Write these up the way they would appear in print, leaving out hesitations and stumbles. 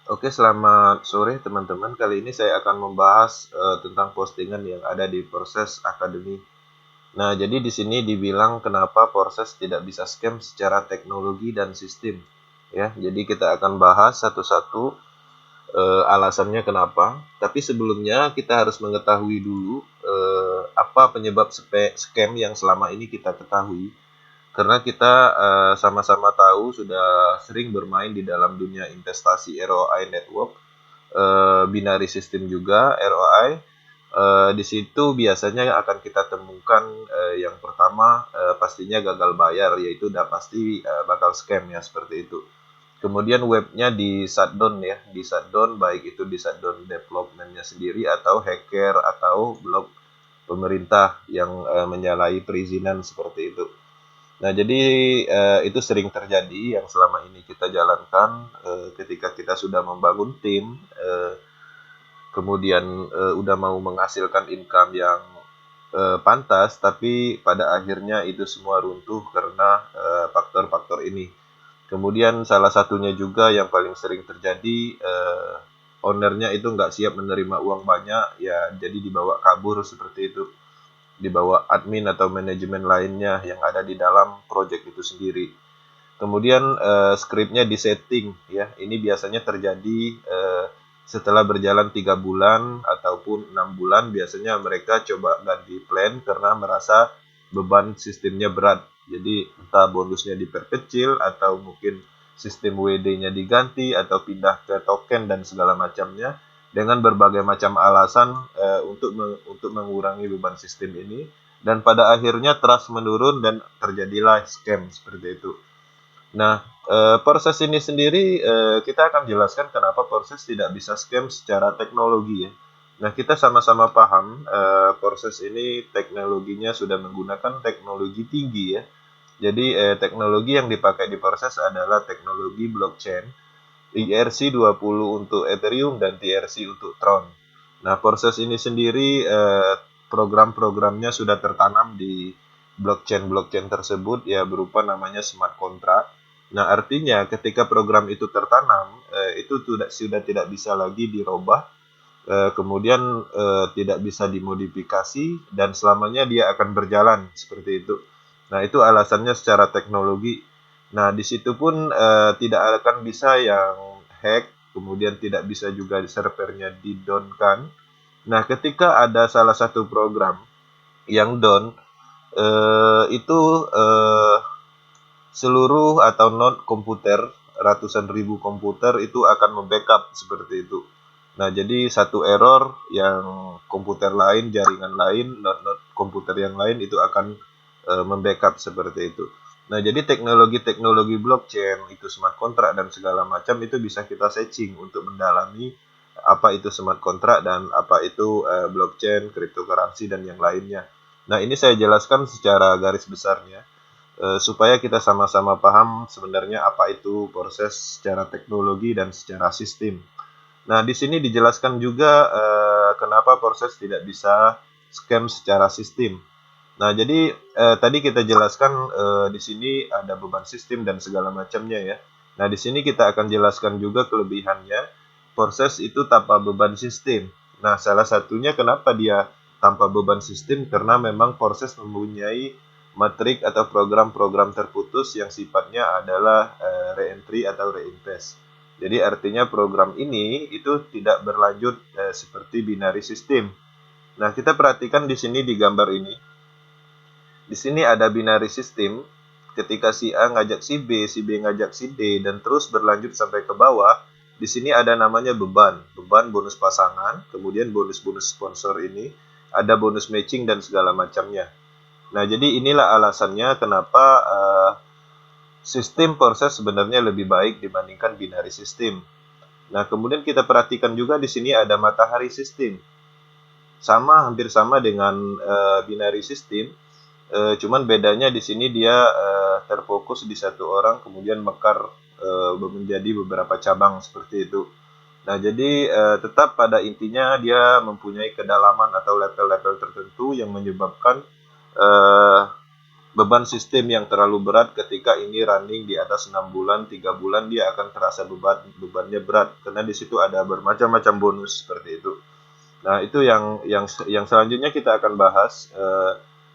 Oke, selamat sore teman-teman. Kali ini saya akan membahas tentang postingan yang ada di Proses Academy. Nah, jadi di sini dibilang kenapa Proses tidak bisa scam secara teknologi dan sistem. Ya, jadi kita akan bahas satu-satu alasannya kenapa. Tapi sebelumnya kita harus mengetahui dulu apa penyebab scam yang selama ini kita ketahui. Karena kita sama-sama tahu sudah sering bermain di dalam dunia investasi ROI network, binary system juga ROI. Di situ biasanya akan kita temukan yang pertama pastinya gagal bayar, yaitu udah pasti bakal scam ya seperti itu. Kemudian webnya di shutdown ya, di shutdown baik itu di shutdown developmentnya sendiri atau hacker atau blog pemerintah yang menyalahi perizinan seperti itu. Nah, jadi itu sering terjadi yang selama ini kita jalankan ketika kita sudah membangun tim, kemudian udah mau menghasilkan income yang pantas, tapi pada akhirnya itu semua runtuh karena faktor-faktor ini. Kemudian salah satunya juga yang paling sering terjadi, ownernya itu nggak siap menerima uang banyak, ya jadi dibawa kabur seperti itu, dibawa admin atau manajemen lainnya yang ada di dalam project itu sendiri. Kemudian skripnya disetting ya. Ini biasanya terjadi setelah berjalan 3 bulan ataupun 6 bulan. Biasanya mereka coba ganti plan karena merasa beban sistemnya berat. Jadi entah bonusnya diperkecil atau mungkin sistem WD-nya diganti atau pindah ke token dan segala macamnya dengan berbagai macam alasan untuk mengurangi beban sistem ini, dan pada akhirnya trust menurun dan terjadilah scam seperti itu. Nah, proses ini sendiri kita akan jelaskan kenapa proses tidak bisa scam secara teknologi ya. Nah, kita sama-sama paham proses ini teknologinya sudah menggunakan teknologi tinggi ya. Jadi teknologi yang dipakai di proses adalah teknologi blockchain, ERC-20 untuk Ethereum dan TRC untuk Tron. Nah, proses ini sendiri program-programnya sudah tertanam di blockchain-blockchain tersebut ya, berupa namanya smart contract. Nah, artinya ketika program itu tertanam, itu sudah tidak bisa lagi dirubah, kemudian tidak bisa dimodifikasi, dan selamanya dia akan berjalan seperti itu. Nah, itu alasannya secara teknologi. Nah, di situ pun tidak akan bisa yang hack, kemudian tidak bisa juga servernya di-down-kan. Nah, ketika ada salah satu program yang down, itu seluruh atau not komputer, ratusan ribu komputer itu akan membackup seperti itu. Nah, jadi satu error yang komputer lain, jaringan lain, not komputer yang lain itu akan membackup seperti itu. Nah, jadi teknologi-teknologi blockchain, itu smart contract dan segala macam itu bisa kita searching untuk mendalami apa itu smart contract dan apa itu blockchain, cryptocurrency dan yang lainnya. Nah, ini saya jelaskan secara garis besarnya supaya kita sama-sama paham sebenarnya apa itu proses secara teknologi dan secara sistem. Nah, di sini dijelaskan juga kenapa proses tidak bisa scam secara sistem. Nah, jadi tadi kita jelaskan di sini ada beban sistem dan segala macamnya ya. Nah, di sini kita akan jelaskan juga kelebihannya. Proses itu tanpa beban sistem. Nah, salah satunya kenapa dia tanpa beban sistem, karena memang proses mempunyai matrik atau program-program terputus yang sifatnya adalah reentry atau reinvest. Jadi artinya program ini itu tidak berlanjut seperti binary system. Nah, kita perhatikan di sini di gambar ini. Di sini ada binary system. Ketika si A ngajak si B ngajak si D, dan terus berlanjut sampai ke bawah. Di sini ada namanya beban, beban bonus pasangan, kemudian bonus-bonus sponsor ini, ada bonus matching dan segala macamnya. Nah, jadi inilah alasannya kenapa sistem proses sebenarnya lebih baik dibandingkan binary system. Nah, kemudian kita perhatikan juga di sini ada matahari system. Sama, hampir sama dengan binary system, cuman bedanya di sini dia terfokus di satu orang, kemudian mekar menjadi beberapa cabang seperti itu. Nah, jadi tetap pada intinya dia mempunyai kedalaman atau level-level tertentu yang menyebabkan eh, beban sistem yang terlalu berat ketika ini running di atas 6 bulan, 3 bulan dia akan terasa bebannya berat karena di situ ada bermacam-macam bonus seperti itu. Nah, itu yang selanjutnya kita akan bahas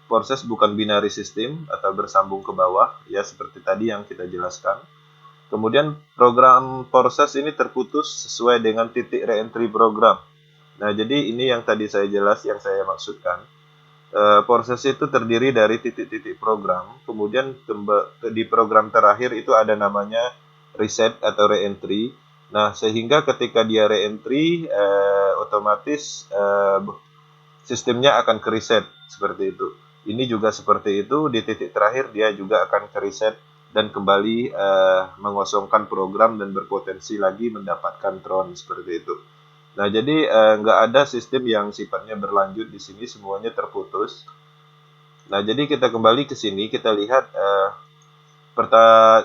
proses bukan binary system atau bersambung ke bawah ya seperti tadi yang kita jelaskan. Kemudian program proses ini terputus sesuai dengan titik reentry program. Nah, jadi ini yang tadi yang saya maksudkan. Proses itu terdiri dari titik-titik program, kemudian di program terakhir itu ada namanya reset atau reentry. Nah, sehingga ketika dia reentry, otomatis sistemnya akan ke reset seperti itu. Ini juga seperti itu, di titik terakhir dia juga akan ke reset dan kembali mengosongkan program dan berpotensi lagi mendapatkan tron seperti itu. Nah, jadi nggak ada sistem yang sifatnya berlanjut di sini, semuanya terputus. Nah, jadi kita kembali ke sini, kita lihat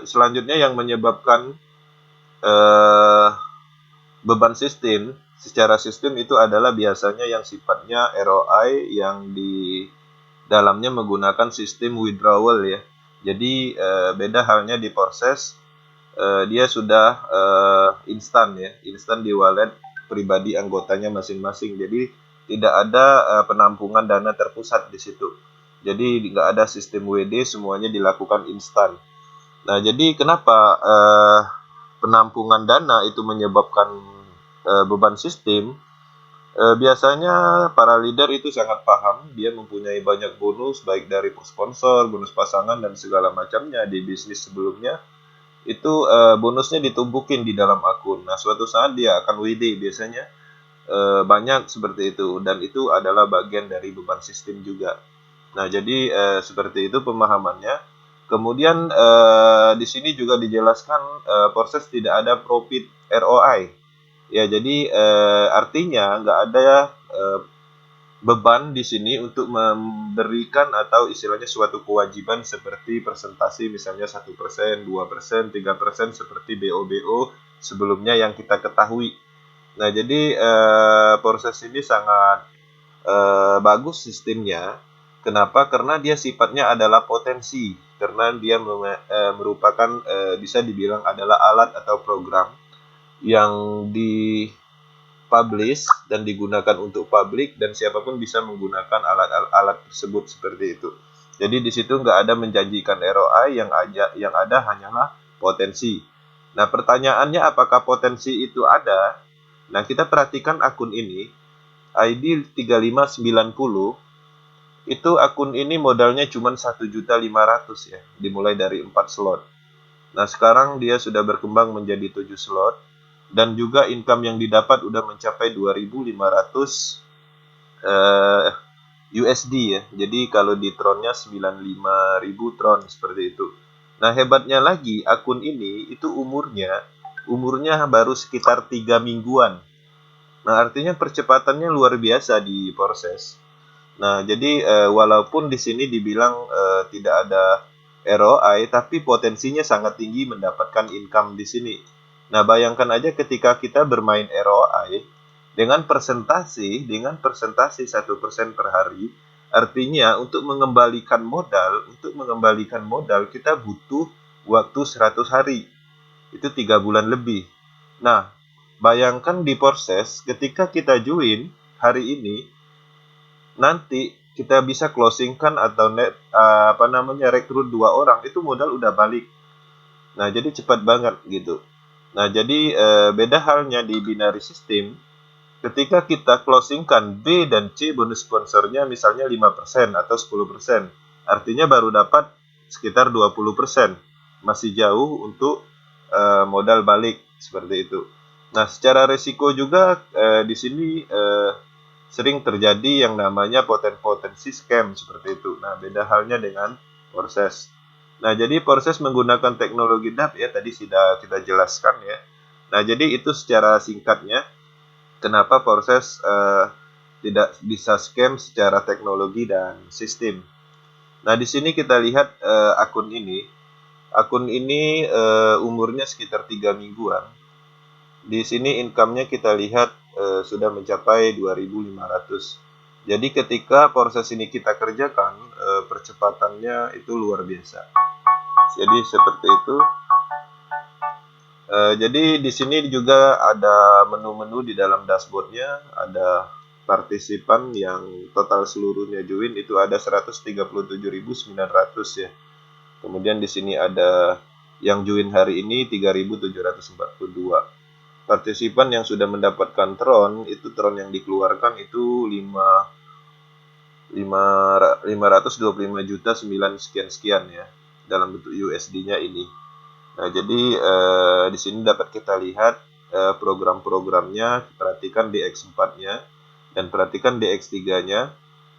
selanjutnya yang menyebabkan beban sistem secara sistem itu adalah biasanya yang sifatnya ROI yang di dalamnya menggunakan sistem withdrawal ya. Jadi beda halnya di proses, dia sudah instan ya, instan di wallet pribadi anggotanya masing-masing. Jadi tidak ada penampungan dana terpusat di situ. Jadi nggak ada sistem WD, semuanya dilakukan instan. Nah, jadi kenapa penampungan dana itu menyebabkan beban sistem? Biasanya para leader itu sangat paham, dia mempunyai banyak bonus baik dari sponsor, bonus pasangan dan segala macamnya di bisnis sebelumnya. Itu bonusnya ditumpukin di dalam akun. Nah, suatu saat dia akan WD biasanya banyak seperti itu dan itu adalah bagian dari beban sistem juga. Nah, jadi seperti itu pemahamannya. Kemudian di sini juga dijelaskan proses tidak ada profit ROI. Ya, jadi artinya nggak ada beban di sini untuk memberikan atau istilahnya suatu kewajiban seperti presentasi misalnya 1%, 2%, 3% seperti BO-BO sebelumnya yang kita ketahui. Nah, jadi proses ini sangat bagus sistemnya. Kenapa? Karena dia sifatnya adalah potensi. Karena dia merupakan bisa dibilang adalah alat atau program yang publish dan digunakan untuk publik dan siapapun bisa menggunakan alat-alat tersebut seperti itu. Jadi di situ nggak ada menjanjikan ROI, yang ada hanyalah potensi. Nah, pertanyaannya apakah potensi itu ada? Nah, kita perhatikan akun ini, ID 3590, itu akun ini modalnya cuma 1.500.000 ya, dimulai dari 4 slot. Nah, sekarang dia sudah berkembang menjadi 7 slot dan juga income yang didapat udah mencapai 2.500 USD ya. Jadi kalau di tronnya 95.000 tron seperti itu. Nah, hebatnya lagi akun ini itu umurnya baru sekitar 3 mingguan. Nah, artinya percepatannya luar biasa di proses. Nah, jadi walaupun di sini dibilang tidak ada ROI, tapi potensinya sangat tinggi mendapatkan income di sini. Nah, bayangkan aja ketika kita bermain ROI dengan presentasi 1% per hari, artinya untuk mengembalikan modal kita butuh waktu 100 hari. Itu 3 bulan lebih. Nah, bayangkan di proses ketika kita join hari ini, nanti kita bisa closingkan atau rekrut 2 orang, itu modal udah balik. Nah, jadi cepat banget gitu. Nah, jadi beda halnya di binary system, ketika kita closingkan B dan C bonus sponsornya misalnya 5% atau 10%, artinya baru dapat sekitar 20%. Masih jauh untuk modal balik seperti itu. Nah, secara resiko juga di sini sering terjadi yang namanya potensi scam seperti itu. Nah, beda halnya dengan proses. Nah, jadi proses menggunakan teknologi DApp ya, tadi sudah kita jelaskan ya. Nah, jadi itu secara singkatnya kenapa proses tidak bisa scam secara teknologi dan sistem. Nah, di sini kita lihat akun ini. Akun ini umurnya sekitar 3 mingguan. Di sini income-nya kita lihat sudah mencapai 2.500. Jadi ketika proses ini kita kerjakan, percepatannya itu luar biasa. Jadi seperti itu. Jadi di sini juga ada menu-menu di dalam dashboardnya, ada partisipan yang total seluruhnya join itu ada 137.900 ya. Kemudian di sini ada yang join hari ini 3.742. Partisipan yang sudah mendapatkan tron, itu tron yang dikeluarkan itu 525 juta 9 sekian ya dalam bentuk USD-nya ini. Nah, jadi di sini dapat kita lihat program-programnya, perhatikan di X4-nya dan perhatikan di X3-nya.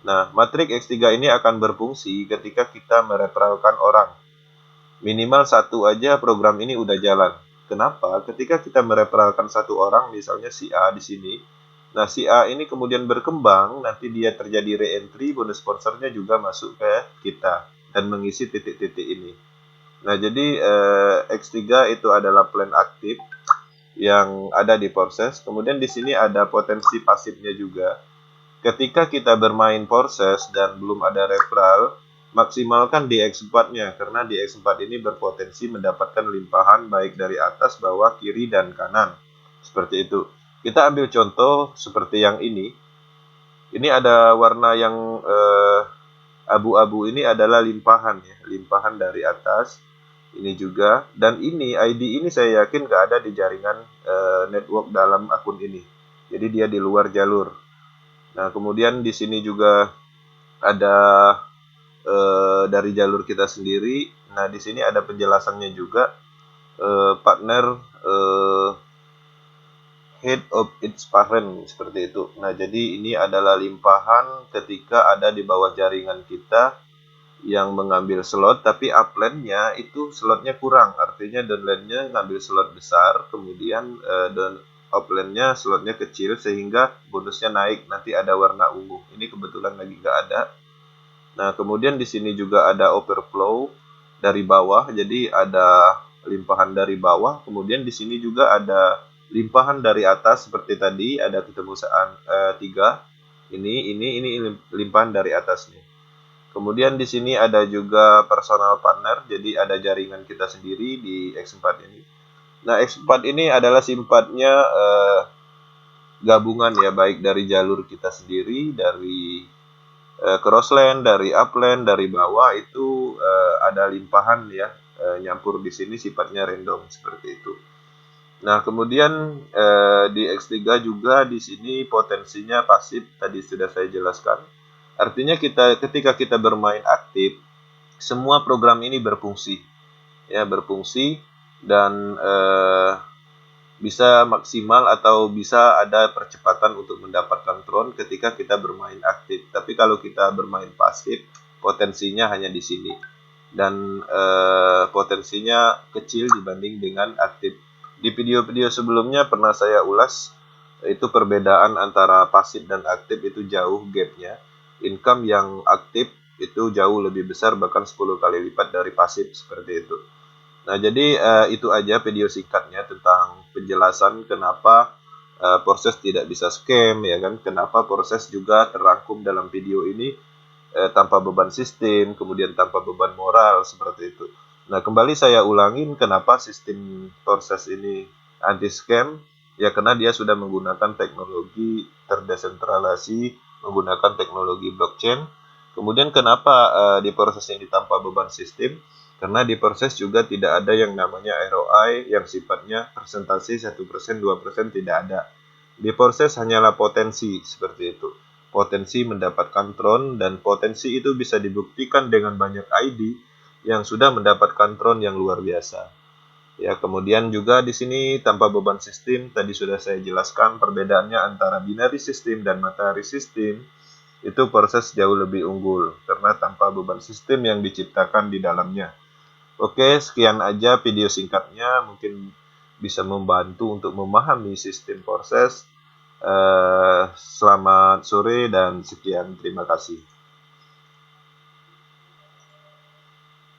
Nah, matrik X3 ini akan berfungsi ketika kita mereferalkan orang. Minimal satu aja program ini udah jalan. Kenapa? Ketika kita mereferalkan satu orang, misalnya si A di sini. Nah, si A ini kemudian berkembang, nanti dia terjadi re-entry, bonus sponsornya juga masuk ke kita dan mengisi titik-titik ini. Nah, jadi X3 itu adalah plan aktif yang ada di proses. Kemudian di sini ada potensi pasifnya juga. Ketika kita bermain proses dan belum ada referral, maksimalkan di X4-nya karena di X4 ini berpotensi mendapatkan limpahan baik dari atas, bawah, kiri, dan kanan. Seperti itu. Kita ambil contoh seperti yang ini. Ini ada warna yang abu-abu ini adalah limpahan ya, limpahan dari atas. Ini juga, dan ini ID ini saya yakin nggak ada di jaringan network dalam akun ini. Jadi dia di luar jalur. Nah, kemudian di sini juga ada dari jalur kita sendiri. Nah, di sini ada penjelasannya juga, partner head of its parent seperti itu. Nah, jadi ini adalah limpahan ketika ada di bawah jaringan kita yang mengambil slot, tapi upline-nya itu slotnya kurang, artinya downline-nya ngambil slot besar, kemudian dan upline-nya slotnya kecil sehingga bonusnya naik, nanti ada warna ungu. Ini kebetulan lagi nggak ada. Nah, kemudian di sini juga ada overflow dari bawah, jadi ada limpahan dari bawah, kemudian di sini juga ada limpahan dari atas seperti tadi, ada ketemu 3. Ini limpahan dari atas nih. Kemudian di sini ada juga personal partner, jadi ada jaringan kita sendiri di X4 ini. Nah, X4 ini adalah simpatnya gabungan ya, baik dari jalur kita sendiri, dari crossland, dari upland, dari bawah itu ada limpahan ya, nyampur di sini sifatnya random seperti itu. Nah, kemudian di X3 juga di sini potensinya pasif, tadi sudah saya jelaskan. Artinya ketika kita bermain aktif, semua program ini berfungsi, ya berfungsi dan bisa maksimal atau bisa ada percepatan untuk mendapatkan tron ketika kita bermain aktif. Tapi kalau kita bermain pasif, potensinya hanya di sini dan potensinya kecil dibanding dengan aktif. Di video-video sebelumnya pernah saya ulas itu perbedaan antara pasif dan aktif itu jauh gapnya. Income yang aktif itu jauh lebih besar, bahkan 10 kali lipat dari pasif seperti itu. Nah, jadi itu aja video singkatnya tentang penjelasan kenapa proses tidak bisa scam ya kan, kenapa proses juga terangkum dalam video ini tanpa beban sistem, kemudian tanpa beban moral seperti itu. Nah, kembali saya ulangin kenapa sistem proses ini anti scam, ya karena dia sudah menggunakan teknologi terdesentralisasi, menggunakan teknologi blockchain. Kemudian kenapa di proses ini tanpa beban sistem? Karena di proses juga tidak ada yang namanya ROI yang sifatnya presentasi 1%, 2% tidak ada. Di proses hanyalah potensi seperti itu. Potensi mendapatkan tron dan potensi itu bisa dibuktikan dengan banyak ID yang sudah mendapatkan tron yang luar biasa. Ya, kemudian juga di sini tanpa beban sistem, tadi sudah saya jelaskan perbedaannya antara binary system dan matahari system. Itu proses jauh lebih unggul karena tanpa beban sistem yang diciptakan di dalamnya. Oke, sekian aja video singkatnya, mungkin bisa membantu untuk memahami sistem proses. Selamat sore dan sekian, terima kasih.